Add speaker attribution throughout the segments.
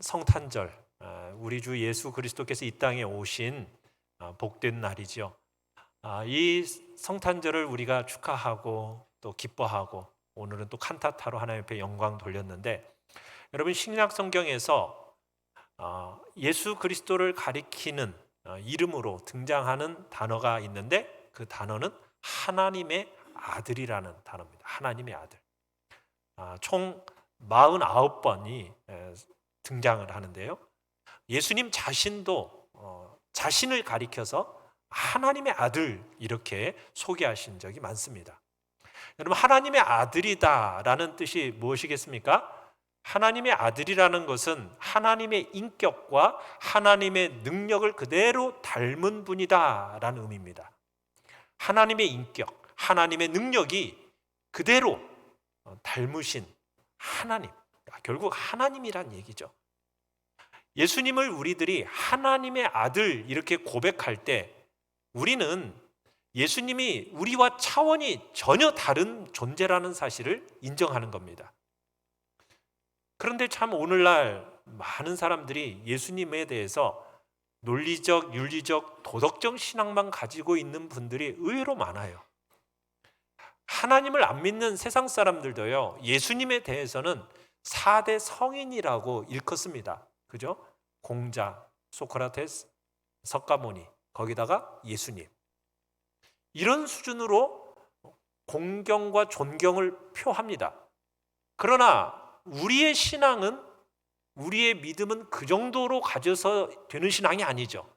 Speaker 1: 성탄절, 우리 주 예수 그리스도께서 이 땅에 오신 복된 날이죠. 이 성탄절을 우리가 축하하고 또 기뻐하고 오늘은 또 칸타타로 하나님 앞에 영광 돌렸는데, 여러분 신약 성경에서 예수 그리스도를 가리키는 이름으로 등장하는 단어가 있는데, 그 단어는 하나님의 아들이라는 단어입니다. 하나님의 아들. 총 49번이 등장을 하는데요, 예수님 자신도 자신을 가리켜서 하나님의 아들 이렇게 소개하신 적이 많습니다. 여러분, 하나님의 아들이다라는 뜻이 무엇이겠습니까? 하나님의 아들이라는 것은 하나님의 인격과 하나님의 능력을 그대로 닮은 분이다라는 의미입니다. 하나님의 인격, 하나님의 능력이 그대로 닮으신 하나님, 결국 하나님이란 얘기죠. 예수님을 우리들이 하나님의 아들 이렇게 고백할 때 우리는 예수님이 우리와 차원이 전혀 다른 존재라는 사실을 인정하는 겁니다. 그런데 참 오늘날 많은 사람들이 예수님에 대해서 논리적, 윤리적, 도덕적 신앙만 가지고 있는 분들이 의외로 많아요. 하나님을 안 믿는 세상 사람들도요, 예수님에 대해서는 4대 성인이라고 일컫습니다. 그죠? 공자, 소크라테스, 석가모니, 거기다가 예수님. 이런 수준으로 공경과 존경을 표합니다. 그러나 우리의 신앙은, 우리의 믿음은 그 정도로 가져서 되는 신앙이 아니죠.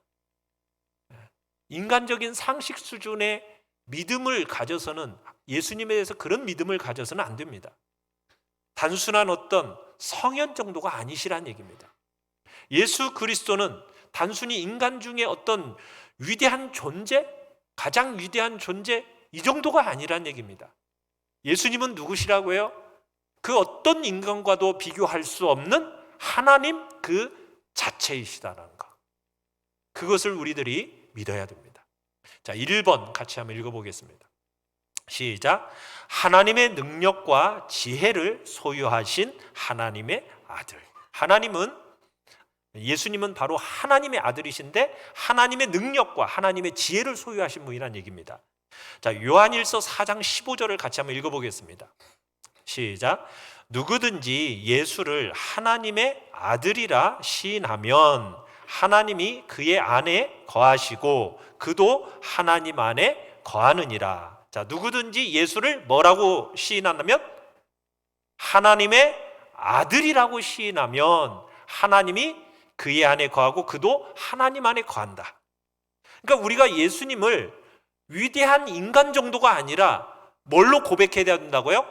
Speaker 1: 인간적인 상식 수준의 믿음을 가져서는, 예수님에 대해서 그런 믿음을 가져서는 안 됩니다. 단순한 어떤 성현 정도가 아니시란 얘기입니다. 예수 그리스도는 단순히 인간 중에 어떤 위대한 존재, 가장 위대한 존재, 이 정도가 아니란 얘기입니다. 예수님은 누구시라고요? 그 어떤 인간과도 비교할 수 없는 하나님 그 자체이시다라는 것, 그것을 우리들이 믿어야 됩니다. 자, 1번 같이 한번 읽어보겠습니다. 시작. 하나님의 능력과 지혜를 소유하신 하나님의 아들. 예수님은 바로 하나님의 아들이신데 하나님의 능력과 하나님의 지혜를 소유하신 분이라는 얘기입니다. 자, 요한일서 4장 15절을 같이 한번 읽어보겠습니다. 시작. 누구든지 예수를 하나님의 아들이라 시인하면 하나님이 그의 안에 거하시고 그도 하나님 안에 거하느니라. 자, 누구든지 예수를 뭐라고 시인하냐면 하나님의 아들이라고 시인하면 하나님이 그의 안에 거하고 그도 하나님 안에 거한다. 그러니까 우리가 예수님을 위대한 인간 정도가 아니라 뭘로 고백해야 된다고요?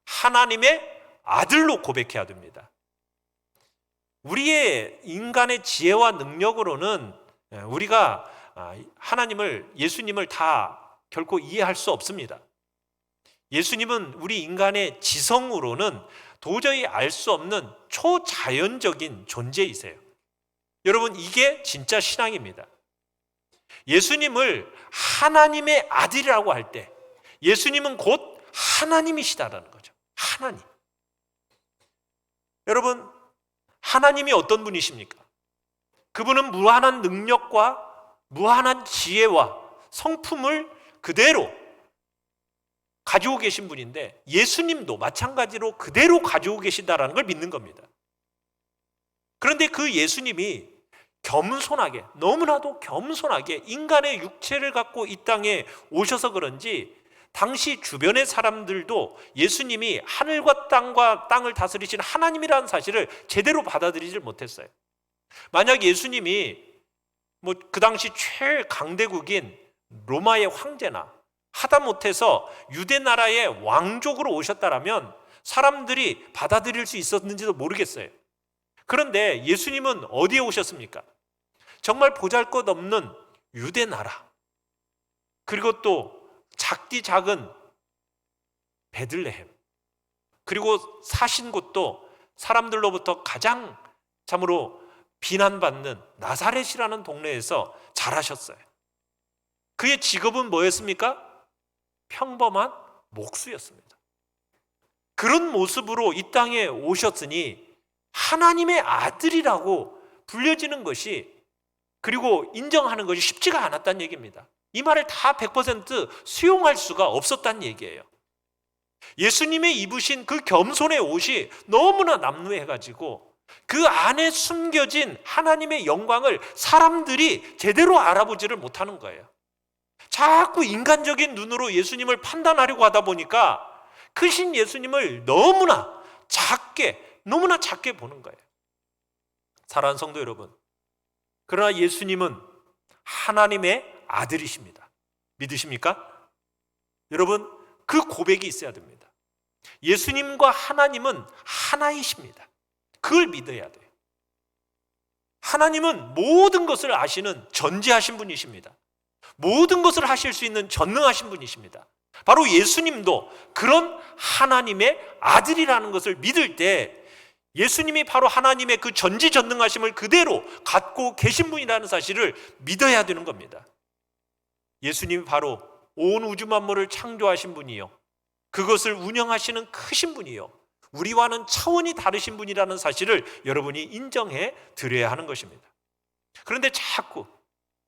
Speaker 1: 하나님의 아들로 고백해야 됩니다. 우리의 인간의 지혜와 능력으로는 우리가 예수님을 다 결코 이해할 수 없습니다. 예수님은 우리 인간의 지성으로는 도저히 알 수 없는 초자연적인 존재이세요. 여러분, 이게 진짜 신앙입니다. 예수님을 하나님의 아들이라고 할 때 예수님은 곧 하나님이시다라는 거죠. 하나님. 여러분, 하나님이 어떤 분이십니까? 그분은 무한한 능력과 무한한 지혜와 성품을 그대로 가지고 계신 분인데 예수님도 마찬가지로 그대로 가지고 계신다라는 걸 믿는 겁니다. 그런데 그 예수님이 겸손하게, 너무나도 겸손하게 인간의 육체를 갖고 이 땅에 오셔서 그런지 당시 주변의 사람들도 예수님이 하늘과 땅을 다스리시는 하나님이라는 사실을 제대로 받아들이질 못했어요. 만약 예수님이 그 당시 최강대국인 로마의 황제나 하다못해서 유대 나라의 왕족으로 오셨다라면 사람들이 받아들일 수 있었는지도 모르겠어요. 그런데 예수님은 어디에 오셨습니까? 정말 보잘것없는 유대 나라, 그리고 또 작디 작은 베들레헴, 그리고 사신 곳도 사람들로부터 가장 참으로 비난받는 나사렛이라는 동네에서 자라셨어요. 그의 직업은 뭐였습니까? 평범한 목수였습니다. 그런 모습으로 이 땅에 오셨으니 하나님의 아들이라고 불려지는 것이, 그리고 인정하는 것이 쉽지가 않았다는 얘기입니다. 이 말을 다 100% 수용할 수가 없었다는 얘기예요. 예수님의 입으신 그 겸손의 옷이 너무나 남루해가지고 그 안에 숨겨진 하나님의 영광을 사람들이 제대로 알아보지를 못하는 거예요. 자꾸 인간적인 눈으로 예수님을 판단하려고 하다 보니까 크신 예수님을 너무나 작게 보는 거예요. 사랑하는 성도 여러분, 그러나 예수님은 하나님의 아들이십니다. 믿으십니까? 여러분, 그 고백이 있어야 됩니다. 예수님과 하나님은 하나이십니다. 그걸 믿어야 돼요. 하나님은 모든 것을 아시는 전지하신 분이십니다. 모든 것을 하실 수 있는 전능하신 분이십니다. 바로 예수님도 그런 하나님의 아들이라는 것을 믿을 때 예수님이 바로 하나님의 그 전지전능하심을 그대로 갖고 계신 분이라는 사실을 믿어야 되는 겁니다. 예수님이 바로 온 우주 만물을 창조하신 분이요, 그것을 운영하시는 크신 분이요, 우리와는 차원이 다르신 분이라는 사실을 여러분이 인정해 드려야 하는 것입니다. 그런데 자꾸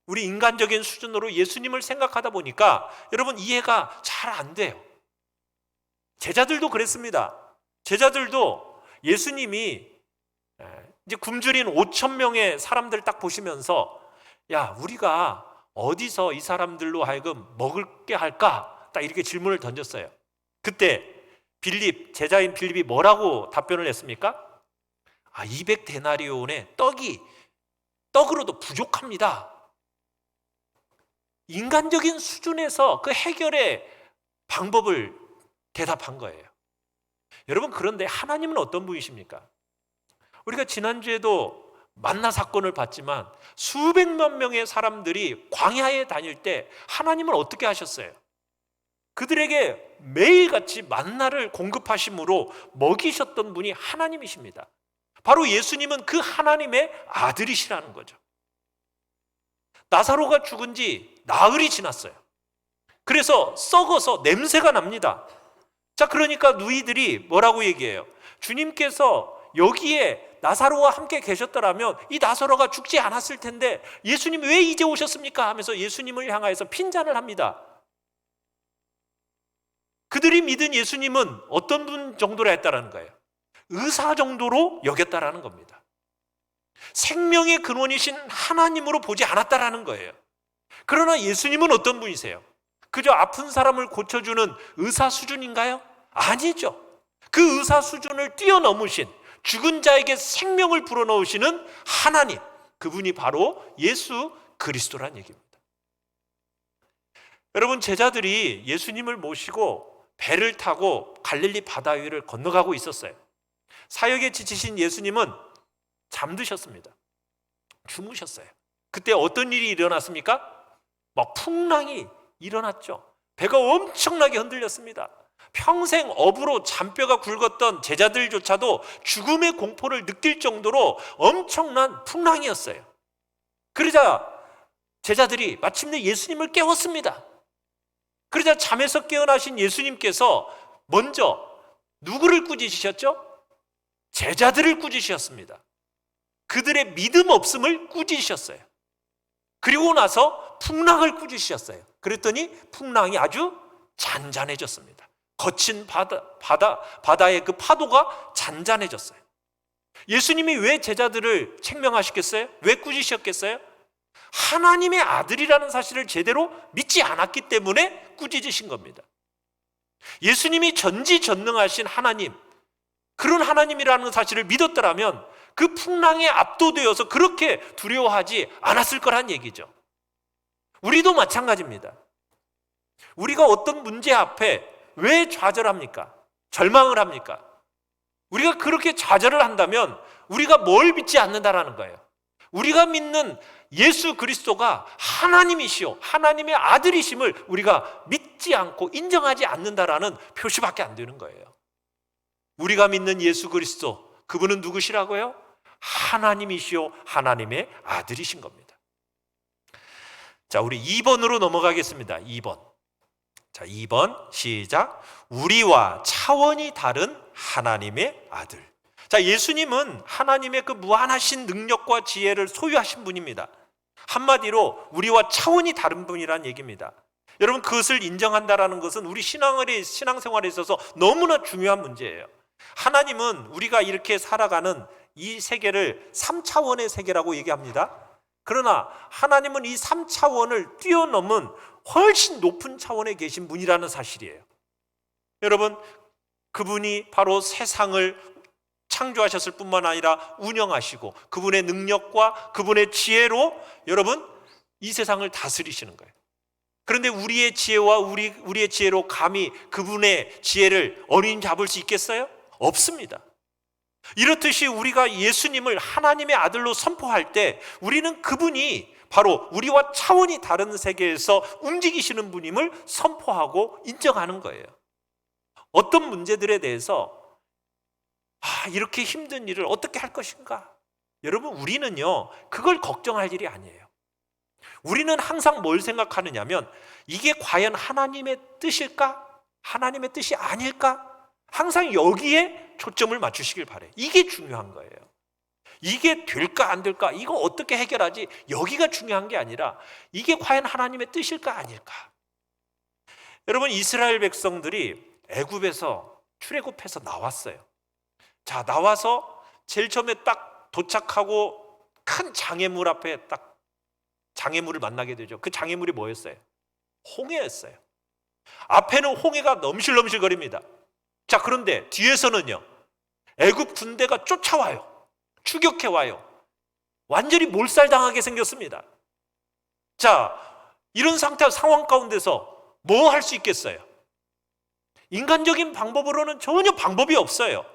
Speaker 1: 우리 인간적인 수준으로 예수님을 생각하다 보니까 여러분 이해가 잘 안 돼요. 제자들도 그랬습니다. 제자들도 예수님이 이제 굶주린 5,000명의 사람들 딱 보시면서, 야, 우리가 어디서 이 사람들로 하여금 먹을 게 할까? 딱 이렇게 질문을 던졌어요. 그때 제자인 빌립이 뭐라고 답변을 했습니까? 200데나리온의 떡으로도 부족합니다. 인간적인 수준에서 그 해결의 방법을 대답한 거예요. 여러분, 그런데 하나님은 어떤 분이십니까? 우리가 지난주에도 만나 사건을 봤지만 수백만 명의 사람들이 광야에 다닐 때 하나님은 어떻게 하셨어요? 그들에게 매일같이 만나를 공급하심으로 먹이셨던 분이 하나님이십니다. 바로 예수님은 그 하나님의 아들이시라는 거죠. 나사로가 죽은 지 나흘이 지났어요. 그래서 썩어서 냄새가 납니다. 자, 그러니까 누이들이 뭐라고 얘기해요? 주님께서 여기에 나사로와 함께 계셨더라면 이 나사로가 죽지 않았을 텐데 예수님 왜 이제 오셨습니까? 하면서 예수님을 향하여서 핀잔을 합니다. 그들이 믿은 예수님은 어떤 분 정도로 했다라는 거예요? 의사 정도로 여겼다라는 겁니다. 생명의 근원이신 하나님으로 보지 않았다라는 거예요. 그러나 예수님은 어떤 분이세요? 그저 아픈 사람을 고쳐주는 의사 수준인가요? 아니죠. 그 의사 수준을 뛰어넘으신, 죽은 자에게 생명을 불어넣으시는 하나님, 그분이 바로 예수 그리스도란 얘기입니다. 여러분, 제자들이 예수님을 모시고 배를 타고 갈릴리 바다 위를 건너가고 있었어요. 사역에 지치신 예수님은 잠드셨습니다. 주무셨어요. 그때 어떤 일이 일어났습니까? 막 풍랑이 일어났죠. 배가 엄청나게 흔들렸습니다. 평생 업으로 잔뼈가 굵었던 제자들조차도 죽음의 공포를 느낄 정도로 엄청난 풍랑이었어요. 그러자 제자들이 마침내 예수님을 깨웠습니다. 그러자 잠에서 깨어나신 예수님께서 먼저 누구를 꾸짖으셨죠? 제자들을 꾸짖으셨습니다. 그들의 믿음 없음을 꾸짖으셨어요. 그리고 나서 풍랑을 꾸짖으셨어요. 그랬더니 풍랑이 아주 잔잔해졌습니다. 거친 바다의 그 파도가 잔잔해졌어요. 예수님이 왜 제자들을 책명하셨겠어요? 왜 꾸짖으셨겠어요? 하나님의 아들이라는 사실을 제대로 믿지 않았기 때문에 꾸짖으신 겁니다. 예수님이 전지전능하신 하나님, 그런 하나님이라는 사실을 믿었더라면 그 풍랑에 압도되어서 그렇게 두려워하지 않았을 거란 얘기죠. 우리도 마찬가지입니다. 우리가 어떤 문제 앞에 왜 좌절합니까? 절망을 합니까? 우리가 그렇게 좌절을 한다면 우리가 뭘 믿지 않는다라는 거예요. 우리가 믿는 예수 그리스도가 하나님이시오, 하나님의 아들이심을 우리가 믿지 않고 인정하지 않는다라는 표시밖에 안 되는 거예요. 우리가 믿는 예수 그리스도, 그분은 누구시라고요? 하나님이시오, 하나님의 아들이신 겁니다. 자, 우리 2번으로 넘어가겠습니다. 2번. 자, 2번 시작. 우리와 차원이 다른 하나님의 아들. 자, 예수님은 하나님의 그 무한하신 능력과 지혜를 소유하신 분입니다. 한마디로 우리와 차원이 다른 분이라는 얘기입니다. 여러분, 그것을 인정한다라는 것은 우리 신앙생활에 있어서 너무나 중요한 문제예요. 하나님은 우리가 이렇게 살아가는 이 세계를 3차원의 세계라고 얘기합니다. 그러나 하나님은 이 3차원을 뛰어넘은 훨씬 높은 차원에 계신 분이라는 사실이에요. 여러분, 그분이 바로 세상을 창조하셨을 뿐만 아니라 운영하시고 그분의 능력과 그분의 지혜로 여러분 이 세상을 다스리시는 거예요. 그런데 우리의 지혜와 우리의 지혜로 감히 그분의 지혜를 어린잡을 수 있겠어요? 없습니다. 이렇듯이 우리가 예수님을 하나님의 아들로 선포할 때 우리는 그분이 바로 우리와 차원이 다른 세계에서 움직이시는 분임을 선포하고 인정하는 거예요. 어떤 문제들에 대해서 이렇게 힘든 일을 어떻게 할 것인가? 여러분, 우리는요 그걸 걱정할 일이 아니에요. 우리는 항상 뭘 생각하느냐면 이게 과연 하나님의 뜻일까? 하나님의 뜻이 아닐까? 항상 여기에 초점을 맞추시길 바래요. 이게 중요한 거예요. 이게 될까 안 될까? 이거 어떻게 해결하지? 여기가 중요한 게 아니라 이게 과연 하나님의 뜻일까 아닐까? 여러분, 이스라엘 백성들이 애굽에서 출애굽해서 나왔어요. 자, 나와서 제일 처음에 딱 도착하고 큰 장애물 앞에 딱 장애물을 만나게 되죠. 그 장애물이 뭐였어요? 홍해였어요. 앞에는 홍해가 넘실넘실거립니다. 자, 그런데 뒤에서는요 애굽 군대가 쫓아와요. 추격해와요. 완전히 몰살당하게 생겼습니다. 자, 이런 상황 가운데서 뭐 할 수 있겠어요? 인간적인 방법으로는 전혀 방법이 없어요.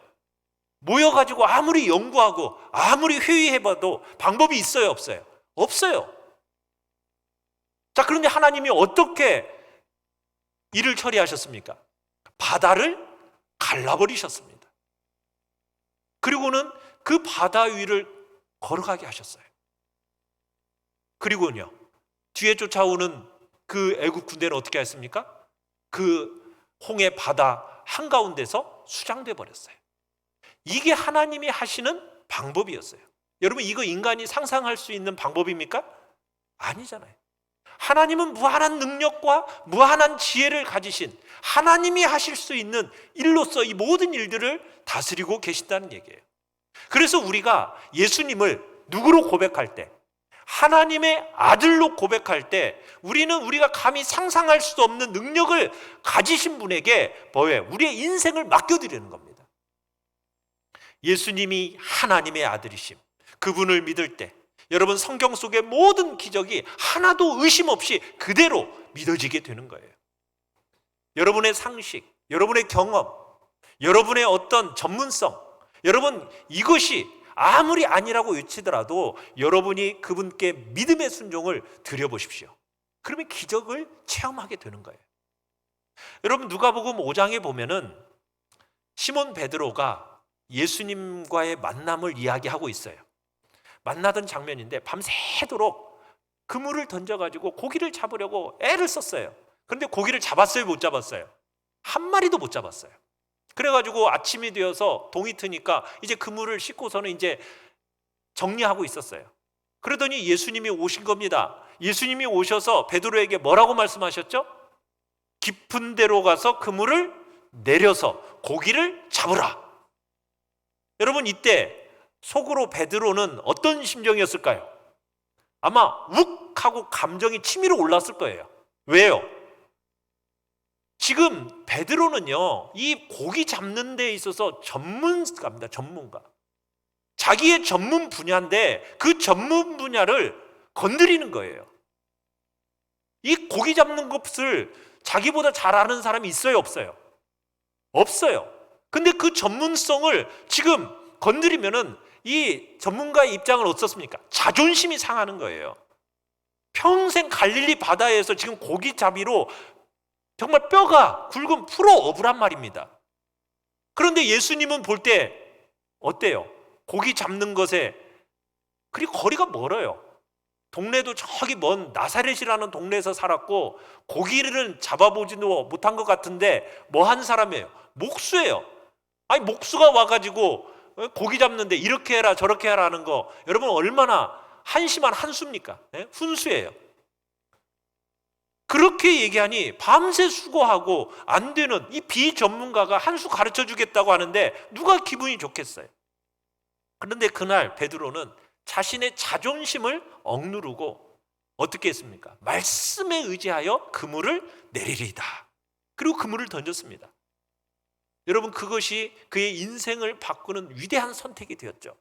Speaker 1: 모여가지고 아무리 연구하고 아무리 회의해봐도 방법이 있어요, 없어요? 없어요. 자, 그런데 하나님이 어떻게 일을 처리하셨습니까? 바다를 갈라버리셨습니다. 그리고는 그 바다 위를 걸어가게 하셨어요. 그리고는요 뒤에 쫓아오는 그 애국 군대는 어떻게 했습니까? 그 홍해 바다 한가운데서 수장돼 버렸어요. 이게 하나님이 하시는 방법이었어요. 여러분, 이거 인간이 상상할 수 있는 방법입니까? 아니잖아요. 하나님은 무한한 능력과 무한한 지혜를 가지신 하나님이 하실 수 있는 일로서 이 모든 일들을 다스리고 계신다는 얘기예요. 그래서 우리가 예수님을 누구로 고백할 때, 하나님의 아들로 고백할 때 우리는 우리가 감히 상상할 수도 없는 능력을 가지신 분에게 우리의 인생을 맡겨드리는 겁니다. 예수님이 하나님의 아들이심, 그분을 믿을 때 여러분 성경 속의 모든 기적이 하나도 의심 없이 그대로 믿어지게 되는 거예요. 여러분의 상식, 여러분의 경험, 여러분의 어떤 전문성, 여러분 이것이 아무리 아니라고 외치더라도 여러분이 그분께 믿음의 순종을 드려보십시오. 그러면 기적을 체험하게 되는 거예요. 여러분, 누가복음 5장에 보면은 시몬 베드로가 예수님과의 만남을 이야기하고 있어요. 만나던 장면인데 밤새도록 그물을 던져가지고 고기를 잡으려고 애를 썼어요. 그런데 고기를 잡았어요, 못 잡았어요? 한 마리도 못 잡았어요. 그래가지고 아침이 되어서 동이 트니까 이제 그물을 씻고서는 이제 정리하고 있었어요. 그러더니 예수님이 오신 겁니다. 예수님이 오셔서 베드로에게 뭐라고 말씀하셨죠? 깊은 데로 가서 그물을 내려서 고기를 잡으라. 여러분, 이때 속으로 베드로는 어떤 심정이었을까요? 아마 욱하고 감정이 치밀어 올랐을 거예요. 왜요? 지금 베드로는요 이 고기 잡는 데 있어서 전문가입니다. 전문가. 자기의 전문 분야인데 그 전문 분야를 건드리는 거예요. 이 고기 잡는 것을 자기보다 잘 아는 사람이 있어요, 없어요? 없어요. 근데 그 전문성을 지금 건드리면은 이 전문가의 입장은 어떻습니까? 자존심이 상하는 거예요. 평생 갈릴리 바다에서 지금 고기잡이로 정말 뼈가 굵은 프로어부란 말입니다. 그런데 예수님은 볼 때 어때요? 고기 잡는 것에 그리고 거리가 멀어요. 동네도 저기 먼 나사렛이라는 동네에서 살았고 고기를 잡아보지도 못한 것 같은데 뭐 한 사람이에요? 목수예요. 아니 목수가 와가지고 고기 잡는데 이렇게 해라 저렇게 해라 하는 거 여러분 얼마나 한심한 한수입니까? 훈수예요. 그렇게 얘기하니 밤새 수고하고 안 되는 이 비전문가가 한 수 가르쳐 주겠다고 하는데 누가 기분이 좋겠어요? 그런데 그날 베드로는 자신의 자존심을 억누르고 어떻게 했습니까? 말씀에 의지하여 그물을 내리리이다. 그리고 그물을 던졌습니다. 여러분 그것이 그의 인생을 바꾸는 위대한 선택이 되었죠.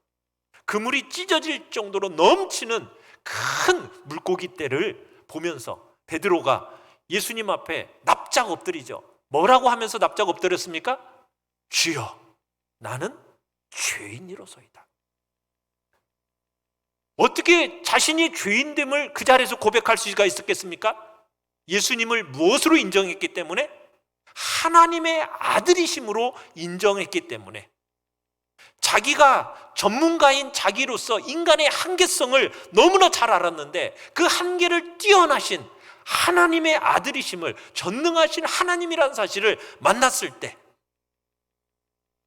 Speaker 1: 그물이 찢어질 정도로 넘치는 큰 물고기 떼를 보면서 베드로가 예수님 앞에 납작 엎드리죠. 뭐라고 하면서 납작 엎드렸습니까? 주여, 나는 죄인이로소이다. 어떻게 자신이 죄인됨을 그 자리에서 고백할 수가 있었겠습니까? 예수님을 무엇으로 인정했기 때문에? 하나님의 아들이심으로 인정했기 때문에. 자기가 전문가인 자기로서 인간의 한계성을 너무나 잘 알았는데 그 한계를 뛰어나신 하나님의 아들이심을, 전능하신 하나님이라는 사실을 만났을 때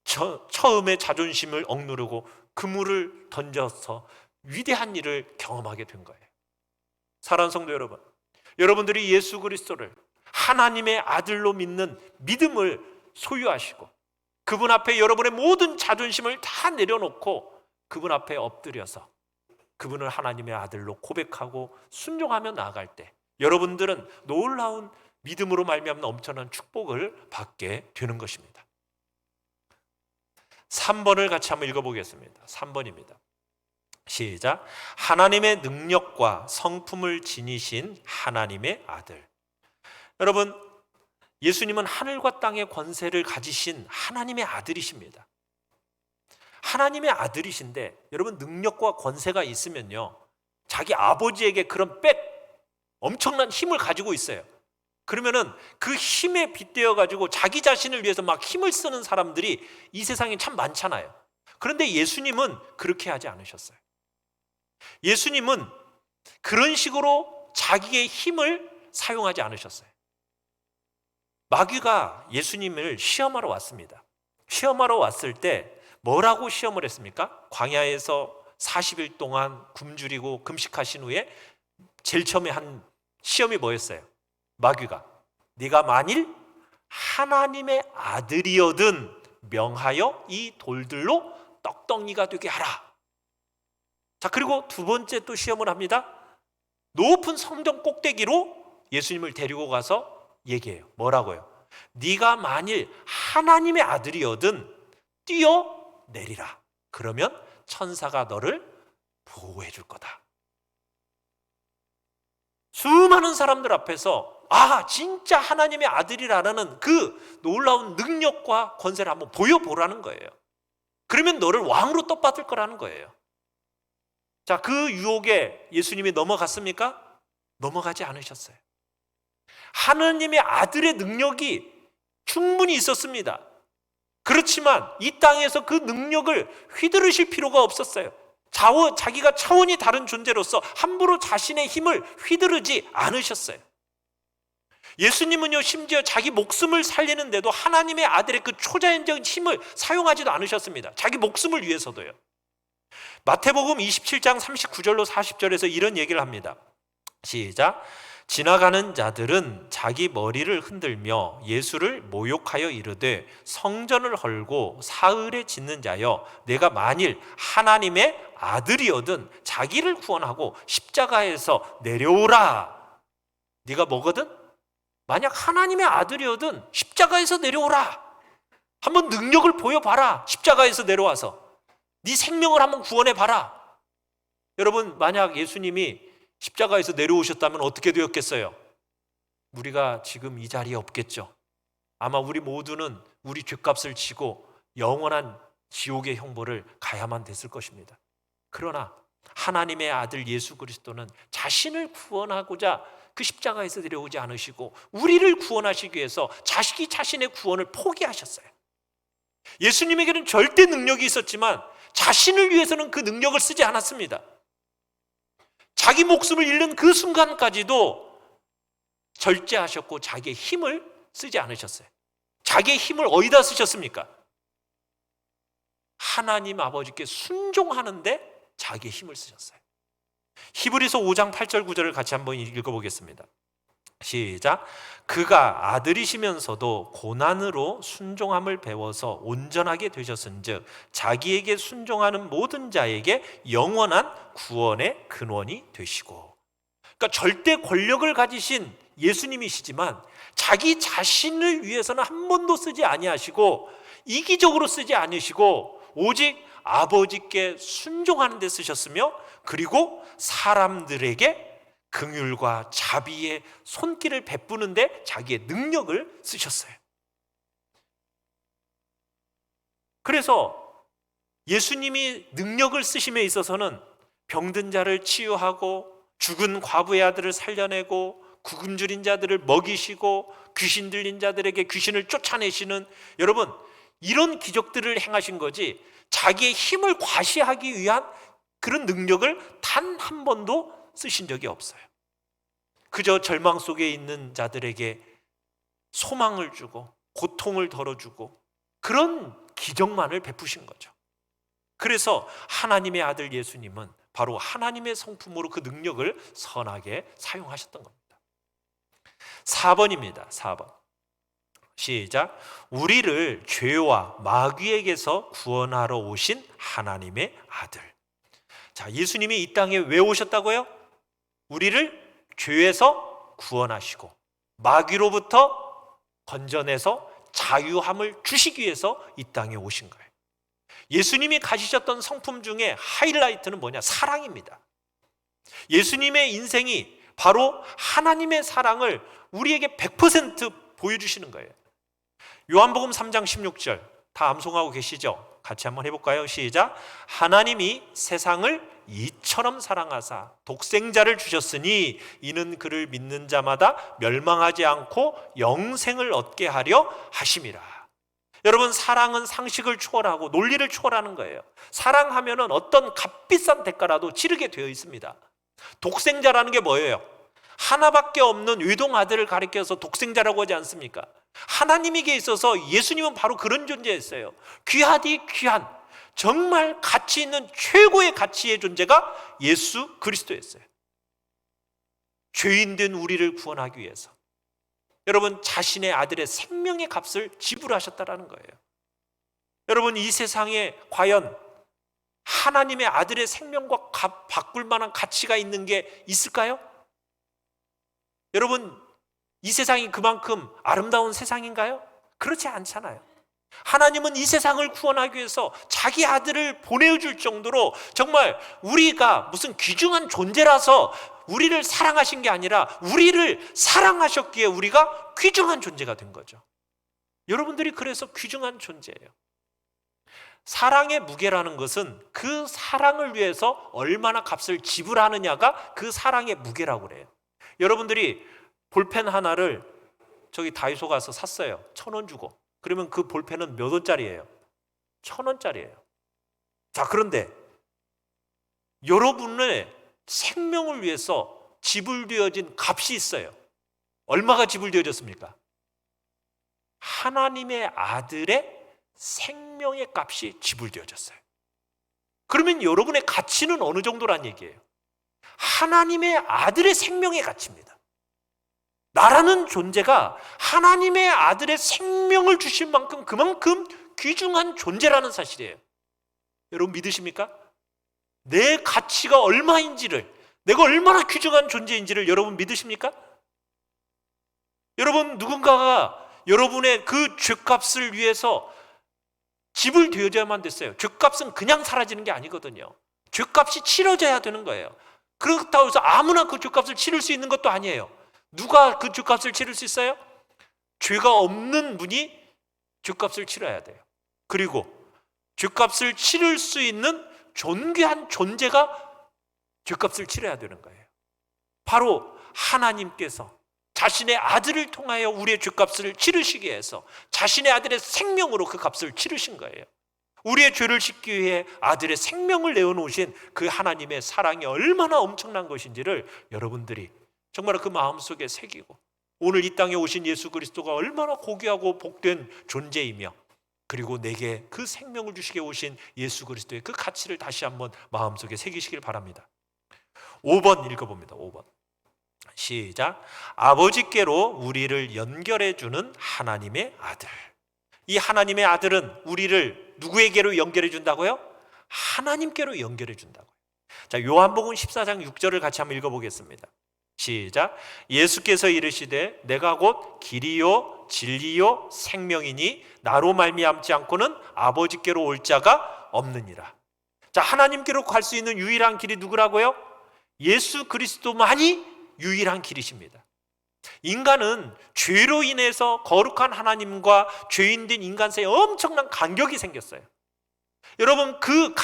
Speaker 1: 처음에 자존심을 억누르고 그물을 던져서 위대한 일을 경험하게 된 거예요. 사랑하는 성도 여러분, 여러분들이 예수 그리스도를 하나님의 아들로 믿는 믿음을 소유하시고 그분 앞에 여러분의 모든 자존심을 다 내려놓고 그분 앞에 엎드려서 그분을 하나님의 아들로 고백하고 순종하며 나아갈 때 여러분들은 놀라운 믿음으로 말미암는 엄청난 축복을 받게 되는 것입니다. 3번을 같이 한번 읽어보겠습니다. 3번입니다. 시작. 하나님의 능력과 성품을 지니신 하나님의 아들. 여러분, 예수님은 하늘과 땅의 권세를 가지신 하나님의 아들이십니다. 하나님의 아들이신데 여러분 능력과 권세가 있으면요 자기 아버지에게 그런 엄청난 힘을 가지고 있어요. 그러면은 그 힘에 빗대어 가지고 자기 자신을 위해서 막 힘을 쓰는 사람들이 이 세상에 참 많잖아요. 그런데 예수님은 그렇게 하지 않으셨어요. 예수님은 그런 식으로 자기의 힘을 사용하지 않으셨어요. 마귀가 예수님을 시험하러 왔습니다. 시험하러 왔을 때 뭐라고 시험을 했습니까? 광야에서 40일 동안 굶주리고 금식하신 후에 제일 처음에 한 시험이 뭐였어요? 마귀가 네가 만일 하나님의 아들이어든 명하여 이 돌들로 떡덩이가 되게 하라. 자, 그리고 두 번째 또 시험을 합니다. 높은 성전 꼭대기로 예수님을 데리고 가서 얘기해요. 뭐라고요? 네가 만일 하나님의 아들이어든 뛰어내리라. 그러면 천사가 너를 보호해 줄 거다. 수많은 사람들 앞에서 진짜 하나님의 아들이라는 그 놀라운 능력과 권세를 한번 보여보라는 거예요. 그러면 너를 왕으로 떡받을 거라는 거예요. 자, 그 유혹에 예수님이 넘어갔습니까? 넘어가지 않으셨어요. 하나님의 아들의 능력이 충분히 있었습니다. 그렇지만 이 땅에서 그 능력을 휘두르실 필요가 없었어요. 자기가 차원이 다른 존재로서 함부로 자신의 힘을 휘두르지 않으셨어요. 예수님은요 심지어 자기 목숨을 살리는데도 하나님의 아들의 그 초자연적인 힘을 사용하지도 않으셨습니다. 자기 목숨을 위해서도요. 마태복음 27장 39절로 40절에서 이런 얘기를 합니다. 시작. 지나가는 자들은 자기 머리를 흔들며 예수를 모욕하여 이르되 성전을 헐고 사흘에 짓는 자여 내가 만일 하나님의 아들이거든 자기를 구원하고 십자가에서 내려오라. 네가 뭐거든? 만약 하나님의 아들이거든 십자가에서 내려오라. 한번 능력을 보여봐라. 십자가에서 내려와서 네 생명을 한번 구원해봐라. 여러분 만약 예수님이 십자가에서 내려오셨다면 어떻게 되었겠어요? 우리가 지금 이 자리에 없겠죠. 아마 우리 모두는 우리 죄값을 지고 영원한 지옥의 형벌을 가야만 됐을 것입니다. 그러나 하나님의 아들 예수 그리스도는 자신을 구원하고자 그 십자가에서 내려오지 않으시고 우리를 구원하시기 위해서 자신의 구원을 포기하셨어요. 예수님에게는 절대 능력이 있었지만 자신을 위해서는 그 능력을 쓰지 않았습니다. 자기 목숨을 잃는 그 순간까지도 절제하셨고 자기의 힘을 쓰지 않으셨어요. 자기의 힘을 어디다 쓰셨습니까? 하나님 아버지께 순종하는데 자기의 힘을 쓰셨어요. 히브리서 5장 8절 9절을 같이 한번 읽어보겠습니다. 시작. 그가 아들이시면서도 고난으로 순종함을 배워서 온전하게 되셨은즉 자기에게 순종하는 모든 자에게 영원한 구원의 근원이 되시고. 그러니까 절대 권력을 가지신 예수님이시지만 자기 자신을 위해서는 한 번도 쓰지 아니하시고 이기적으로 쓰지 않으시고 오직 아버지께 순종하는 데 쓰셨으며, 그리고 사람들에게 긍휼과 자비의 손길을 베푸는데 자기의 능력을 쓰셨어요. 그래서 예수님이 능력을 쓰심에 있어서는 병든 자를 치유하고 죽은 과부의 아들을 살려내고 구금줄인 자들을 먹이시고 귀신 들린 자들에게 귀신을 쫓아내시는, 여러분 이런 기적들을 행하신 거지 자기의 힘을 과시하기 위한 그런 능력을 단 한 번도 쓰신 적이 없어요. 그저 절망 속에 있는 자들에게 소망을 주고 고통을 덜어주고 그런 기적만을 베푸신 거죠. 그래서 하나님의 아들 예수님은 바로 하나님의 성품으로 그 능력을 선하게 사용하셨던 겁니다. 4번입니다. 4번. 시작. 우리를 죄와 마귀에게서 구원하러 오신 하나님의 아들. 자, 예수님이 이 땅에 왜 오셨다고요? 우리를 죄에서 구원하시고 마귀로부터 건져내서 자유함을 주시기 위해서 이 땅에 오신 거예요. 예수님이 가지셨던 성품 중에 하이라이트는 뭐냐? 사랑입니다. 예수님의 인생이 바로 하나님의 사랑을 우리에게 100% 보여주시는 거예요. 요한복음 3장 16절 다 암송하고 계시죠? 같이 한번 해볼까요? 시작. 하나님이 세상을 이처럼 사랑하사 독생자를 주셨으니 이는 그를 믿는 자마다 멸망하지 않고 영생을 얻게 하려 하심이라. 여러분, 사랑은 상식을 초월하고 논리를 초월하는 거예요. 사랑하면은 어떤 값비싼 대가라도 치르게 되어 있습니다. 독생자라는 게 뭐예요? 하나밖에 없는 외동 아들을 가리켜서 독생자라고 하지 않습니까? 하나님에게 있어서 예수님은 바로 그런 존재였어요. 귀하디 귀한, 정말 가치 있는 최고의 가치의 존재가 예수 그리스도였어요. 죄인된 우리를 구원하기 위해서 여러분 자신의 아들의 생명의 값을 지불하셨다라는 거예요. 여러분, 이 세상에 과연 하나님의 아들의 생명과 바꿀 만한 가치가 있는 게 있을까요? 여러분, 이 세상이 그만큼 아름다운 세상인가요? 그렇지 않잖아요. 하나님은 이 세상을 구원하기 위해서 자기 아들을 보내줄 정도로 정말 우리가 무슨 귀중한 존재라서 우리를 사랑하신 게 아니라 우리를 사랑하셨기에 우리가 귀중한 존재가 된 거죠. 여러분들이 그래서 귀중한 존재예요. 사랑의 무게라는 것은 그 사랑을 위해서 얼마나 값을 지불하느냐가 그 사랑의 무게라고 그래요. 여러분들이 볼펜 하나를 저기 다이소 가서 샀어요. 1,000원 주고. 그러면 그 볼펜은 몇 원짜리예요? 1,000원짜리예요. 자, 그런데 여러분의 생명을 위해서 지불되어진 값이 있어요. 얼마가 지불되어졌습니까? 하나님의 아들의 생명의 값이 지불되어졌어요. 그러면 여러분의 가치는 어느 정도란 얘기예요? 하나님의 아들의 생명의 가치입니다. 나라는 존재가 하나님의 아들의 생명을 주신 만큼 그만큼 귀중한 존재라는 사실이에요. 여러분 믿으십니까? 내 가치가 얼마인지를, 내가 얼마나 귀중한 존재인지를 여러분 믿으십니까? 여러분, 누군가가 여러분의 그 죄값을 위해서 지불되어야만 됐어요. 죄값은 그냥 사라지는 게 아니거든요. 죄값이 치러져야 되는 거예요. 그렇다고 해서 아무나 그 죄값을 치를 수 있는 것도 아니에요. 누가 그 죄값을 치를 수 있어요? 죄가 없는 분이 죄값을 치러야 돼요. 그리고 죄값을 치를 수 있는 존귀한 존재가 죄값을 치러야 되는 거예요. 바로 하나님께서 자신의 아들을 통하여 우리의 죄값을 치르시기 위해서 자신의 아들의 생명으로 그 값을 치르신 거예요. 우리의 죄를 씻기 위해 아들의 생명을 내어놓으신 그 하나님의 사랑이 얼마나 엄청난 것인지를 여러분들이 정말 그 마음속에 새기고, 오늘 이 땅에 오신 예수 그리스도가 얼마나 고귀하고 복된 존재이며 그리고 내게 그 생명을 주시게 오신 예수 그리스도의 그 가치를 다시 한번 마음속에 새기시길 바랍니다. 5번 읽어봅니다. 5번 시작. 아버지께로 우리를 연결해 주는 하나님의 아들. 이 하나님의 아들은 우리를 누구에게로 연결해 준다고요? 하나님께로 연결해 준다고요. 자, 요한복음 14장 6절을 같이 한번 읽어보겠습니다. 시작. 예수께서 이르시되 내가 곧 길이요 진리요 생명이니 나로 말미암지 않고는 아버지께로 올 자가 없느니라. 자, 하나님께로 갈 수 있는 유일한 길이 누구라고요? 예수 그리스도만이 유일한 길이십니다. 인간은 죄로 인해서 거룩한 하나님과 죄인된 인간 사이에 엄청난 간격이 생겼어요. 여러분, 그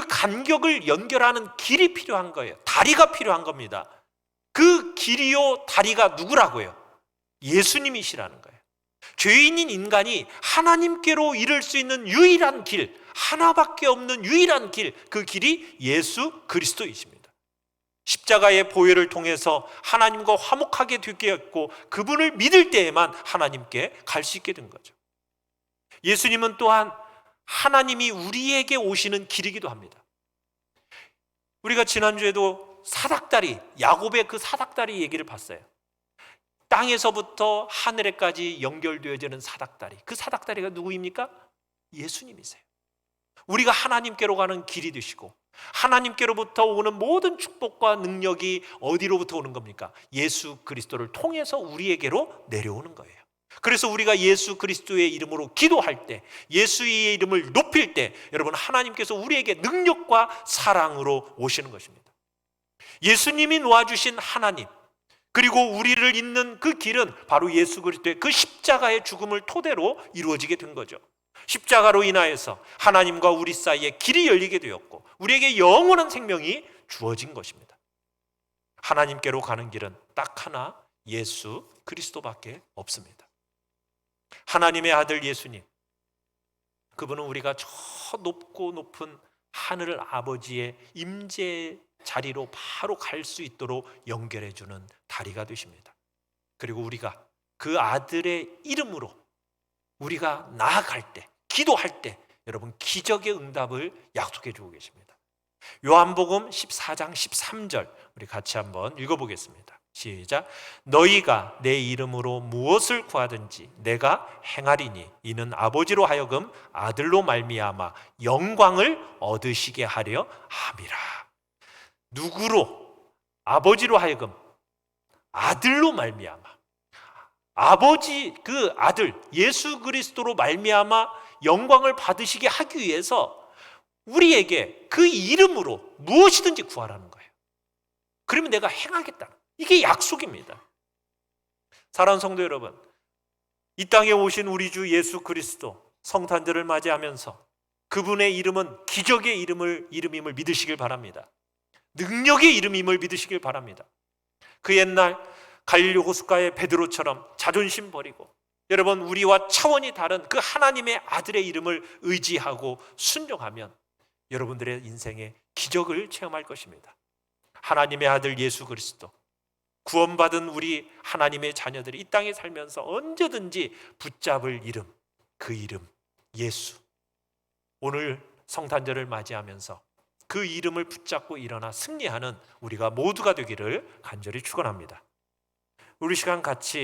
Speaker 1: 간격을 연결하는 길이 필요한 거예요. 다리가 필요한 겁니다. 그 길이요 다리가 누구라고요? 예수님이시라는 거예요. 죄인인 인간이 하나님께로 이를 수 있는 유일한 길, 하나밖에 없는 유일한 길, 그 길이 예수 그리스도이십니다. 십자가의 보혈을 통해서 하나님과 화목하게 되게 했고 그분을 믿을 때에만 하나님께 갈 수 있게 된 거죠. 예수님은 또한 하나님이 우리에게 오시는 길이기도 합니다. 우리가 지난주에도 사닥다리, 야곱의 그 사닥다리 얘기를 봤어요. 땅에서부터 하늘에까지 연결되어지는 사닥다리, 그 사닥다리가 누구입니까? 예수님이세요. 우리가 하나님께로 가는 길이 되시고 하나님께로부터 오는 모든 축복과 능력이 어디로부터 오는 겁니까? 예수 그리스도를 통해서 우리에게로 내려오는 거예요. 그래서 우리가 예수 그리스도의 이름으로 기도할 때, 예수의 이름을 높일 때 여러분, 하나님께서 우리에게 능력과 사랑으로 오시는 것입니다. 예수님이 놓아주신 하나님, 그리고 우리를 잇는 그 길은 바로 예수 그리스도의 그 십자가의 죽음을 토대로 이루어지게 된 거죠. 십자가로 인하여서 하나님과 우리 사이에 길이 열리게 되었고 우리에게 영원한 생명이 주어진 것입니다. 하나님께로 가는 길은 딱 하나, 예수 그리스도밖에 없습니다. 하나님의 아들 예수님, 그분은 우리가 저 높고 높은 하늘 아버지의 임재 자리로 바로 갈 수 있도록 연결해 주는 다리가 되십니다. 그리고 우리가 그 아들의 이름으로 우리가 나아갈 때, 기도할 때 여러분 기적의 응답을 약속해 주고 계십니다. 요한복음 14장 13절 우리 같이 한번 읽어보겠습니다. 시작. 너희가 내 이름으로 무엇을 구하든지 내가 행하리니 이는 아버지로 하여금 아들로 말미암아 영광을 얻으시게 하려 함이라. 누구로? 아버지로 하여금 아들로 말미암아, 아버지 그 아들 예수 그리스도로 말미암아 영광을 받으시게 하기 위해서 우리에게 그 이름으로 무엇이든지 구하라는 거예요. 그러면 내가 행하겠다. 이게 약속입니다. 사랑하는 성도 여러분, 이 땅에 오신 우리 주 예수 그리스도 성탄절을 맞이하면서 그분의 이름은 기적의 이름임을 믿으시길 바랍니다. 능력의 이름임을 믿으시길 바랍니다. 그 옛날 갈릴리 호숫가의 베드로처럼 자존심 버리고 여러분 우리와 차원이 다른 그 하나님의 아들의 이름을 의지하고 순종하면 여러분들의 인생에 기적을 체험할 것입니다. 하나님의 아들 예수 그리스도, 구원받은 우리 하나님의 자녀들이 이 땅에 살면서 언제든지 붙잡을 이름, 그 이름 예수. 오늘 성탄절을 맞이하면서 그 이름을 붙잡고 일어나 승리하는 우리가 모두가 되기를 간절히 축원합니다. 우리 시간 같이